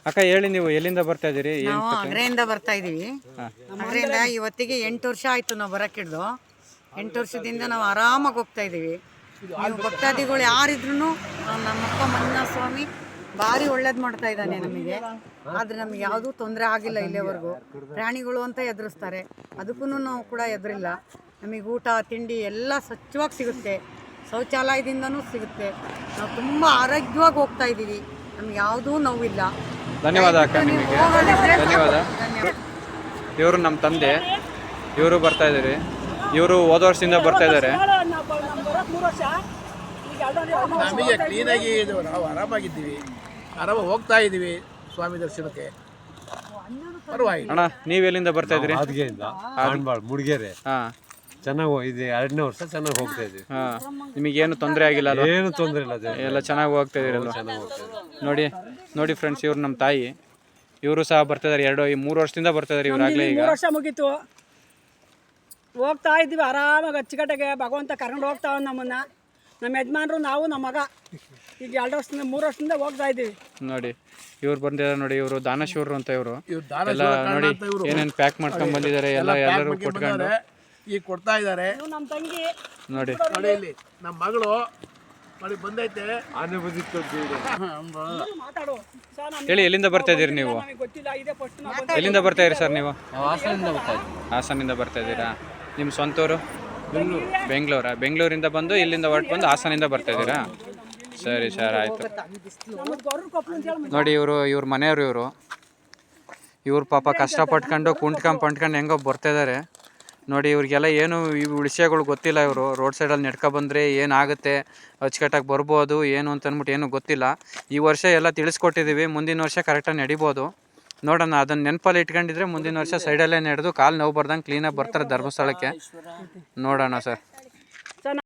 ಅಕ್ಕ ಹೇಳಿ, ನೀವು ಎಲ್ಲಿಂದ ಬರ್ತಾ ಇದ್ದೀರಿ? ನಾವು ಅಗ್ರೆಯಿಂದ ಬರ್ತಾ ಇದೀವಿ. ಅಗ್ರೆಯಿಂದ ಇವತ್ತಿಗೆ 8 ವರ್ಷ ಆಯ್ತು ನಾವು ಬರಕ್ಕಿಡ್ದು. 8 ವರ್ಷದಿಂದ ನಾವು ಆರಾಮಾಗಿ ಹೋಗ್ತಾ ಇದೀವಿ. ನೀವು ಭಕ್ತಾದಿಗಳು ಯಾರಿದ್ರು ನಮ್ಮಪ್ಪ ಮಂಜುನಾಥ ಸ್ವಾಮಿ ಭಾರಿ ಒಳ್ಳೇದು ಮಾಡ್ತಾ ಇದ್ದಾನೆ ನಮಗೆ. ಆದರೆ ನಮ್ಗೆ ಯಾವುದೂ ತೊಂದರೆ ಆಗಿಲ್ಲ ಇಲ್ಲಿವರೆಗೂ. ಪ್ರಾಣಿಗಳು ಅಂತ ಎದುರಿಸ್ತಾರೆ, ಅದಕ್ಕೂ ನಾವು ಕೂಡ ಎದುರಿಲ್ಲ. ನಮಗೆ ಊಟ ತಿಂಡಿ ಎಲ್ಲ ಸ್ವಚ್ಛವಾಗಿ ಸಿಗುತ್ತೆ, ಶೌಚಾಲಯದಿಂದನೂ ಸಿಗುತ್ತೆ. ನಾವು ತುಂಬ ಆರೋಗ್ಯವಾಗಿ ಹೋಗ್ತಾ ಇದ್ದೀವಿ, ನಮ್ಗೆ ಯಾವುದೂ ನೋವಿಲ್ಲ. ಧನ್ಯವಾದ ಅಕ್ಕ ನಿಮಗೆ, ಧನ್ಯವಾದ. ಇವರು ನಮ್ಮ ತಂದೆ, ಇವರು ಬರ್ತಾ ಇದ್ದಾರೆ. ಇವರು ಹೋದ ವರ್ಷದಿಂದ ಬರ್ತಾ ಇದ್ದಾರೆ. ನಮಗೆ ಕ್ಲೀನಾಗಿ ನಾವು ಆರಾಮಾಗಿದ್ದೀವಿ, ಆರಾಮಾಗಿ ಹೋಗ್ತಾ ಇದ್ದೀವಿ ಸ್ವಾಮಿ ದರ್ಶನಕ್ಕೆ. ಪರವಾಗಿಲ್ಲ. ಅಣ್ಣ, ನೀವು ಎಲ್ಲಿಂದ ಬರ್ತಾ ಇದ್ದೀರಿ? ಮುಡಿಗೆರೆ. ಹಾಂ, ಚೆನ್ನಾಗಿ ಇದು 2ನೇ ವರ್ಷ ಚೆನ್ನಾಗಿ ಹೋಗ್ತಾ ಇದ್ದೀವಿ. ಹಾಂ, ನಿಮಗೇನು ತೊಂದರೆ ಆಗಿಲ್ಲ ಅಲ್ವಾ? ಏನು ತೊಂದರೆ ಇಲ್ಲ, ಎಲ್ಲ ಚೆನ್ನಾಗಿ ಹೋಗ್ತಾ ಇದ್ದೀರಲ್ವ? ನೋಡಿ ನೋಡಿ ಫ್ರೆಂಡ್ಸ್, ಇವ್ರು ನಮ್ಮ ತಾಯಿ. ಇವರು ಸಹ ಬರ್ತಾ ಇದ್ದಾರೆ. 2-3 ವರ್ಷದಿಂದ ಬರ್ತಾ ಇದ್ದಾರೆ ಇವರಾಗಲೇ. ಈಗ 3 ವರ್ಷ ಮುಗೀತು, ಹೋಗ್ತಾ ಇದ್ದೀವಿ ಆರಾಮಾಗಿ ಅಚ್ಚುಕಟ್ಟಾಗೆ. ಭಗವಂತ ಕರ್ಕೊಂಡು ಹೋಗ್ತಾವ ನಮ್ಮನ್ನ, ನಮ್ಮ ಯಜಮಾನ್ರು, ನಾವು, ನಮ್ಮ ಮಗ. ಈಗ 2 ವರ್ಷದಿಂದ 3 ವರ್ಷದಿಂದ ಹೋಗ್ತಾ ಇದ್ದೀವಿ. ನೋಡಿ ಇವ್ರು ಬಂದಿದ್ದಾರೆ. ನೋಡಿ, ಇವರು ದಾನಶೂರರು ಅಂತ. ಇವರು ಎಲ್ಲ ನೋಡಿ ಏನೇನು ಪ್ಯಾಕ್ ಮಾಡ್ಕೊಂಡ್ ಬಂದಿದ್ದಾರೆ. ಎಲ್ಲರೂ ಕೊಟ್ಕೊಂಡು ಈಗ ಕೊಡ್ತಾ ಇದ್ದಾರೆ. ನಮ್ಮ ತಂಗಿ ನೋಡಿ ನೋಡಿ, ಇಲ್ಲಿ ನಮ್ಮ ಮಗಳು ನೋಡಿ ಬಂದೈತೆ. ಆನೆ ಬಂದಿತ್ತು ಅಂತ ಹೇಳಿ. ಮಾತಾಡು. ಹೇಳಿ, ಎಲ್ಲಿಂದ ಬರ್ತಾ ಇದ್ದೀರಿ ನೀವು? ನಮಗೆ ಗೊತ್ತಿಲ್ಲ, ಇದೇ ಫಸ್ಟ್. ಎಲ್ಲಿಂದ ಬರ್ತಾ ಇದ್ದೀರಿ ಸರ್ ನೀವು? ಹಾಸನದಿಂದ ಬರ್ತಾ ಇದ್ದೀವಿ. ಹಾಸನಿಂದ ಬರ್ತಾ ಇದ್ದೀರಾ? ನಿಮ್ಮ ಸ್ವಂತೂರು? ಬೆಂಗಳೂರಾ? ಬೆಂಗಳೂರಿಂದ ಬಂದು ಇಲ್ಲಿಂದ ಹೊರಟು ಬಂದು ಹಾಸನಿಂದ ಬರ್ತಾ ಇದ್ದೀರಾ? ಸರಿ ಸರ್, ಆಯಿತು. ನೋಡಿ, ಇವ್ರ ಮನೆಯವರು. ಇವ್ರು ಪಾಪ ಕಷ್ಟಪಟ್ಕೊಂಡು ಕುಂಟ್ಕೊಂಡು ಹೆಂಗೋ ಬರ್ತಾ ಇದ್ದಾರೆ. ನೋಡಿ, ಇವ್ರಿಗೆಲ್ಲ ಏನು ಈ ವಿಷಯಗಳು ಗೊತ್ತಿಲ್ಲ. ಇವರು ರೋಡ್ ಸೈಡಲ್ಲಿ ನೆಡ್ಕೊಬಂದರೆ ಏನಾಗುತ್ತೆ, ಅಚ್ಚುಕಟ್ಟಾಗಿ ಬರ್ಬೋದು ಏನು ಅಂತ ಅಂದ್ಬಿಟ್ಟು ಏನೂ ಗೊತ್ತಿಲ್ಲ. ಈ ವರ್ಷ ಎಲ್ಲ ತಿಳಿಸ್ಕೊಟ್ಟಿದ್ದೀವಿ, ಮುಂದಿನ ವರ್ಷ ಕರೆಕ್ಟಾಗಿ ನಡಿಬೋದು. ನೋಡೋಣ, ಅದನ್ನು ನೆನಪಲ್ಲಿ ಇಟ್ಕೊಂಡಿದ್ರೆ ಮುಂದಿನ ವರ್ಷ ಸೈಡಲ್ಲೇ ನಡೆದು ಕಾಲು ನೋವು ಬರ್ದಂಗೆ ಕ್ಲೀನಾಗಿ ಬರ್ತಾರೆ ಧರ್ಮಸ್ಥಳಕ್ಕೆ. ನೋಡೋಣ ಸರ್.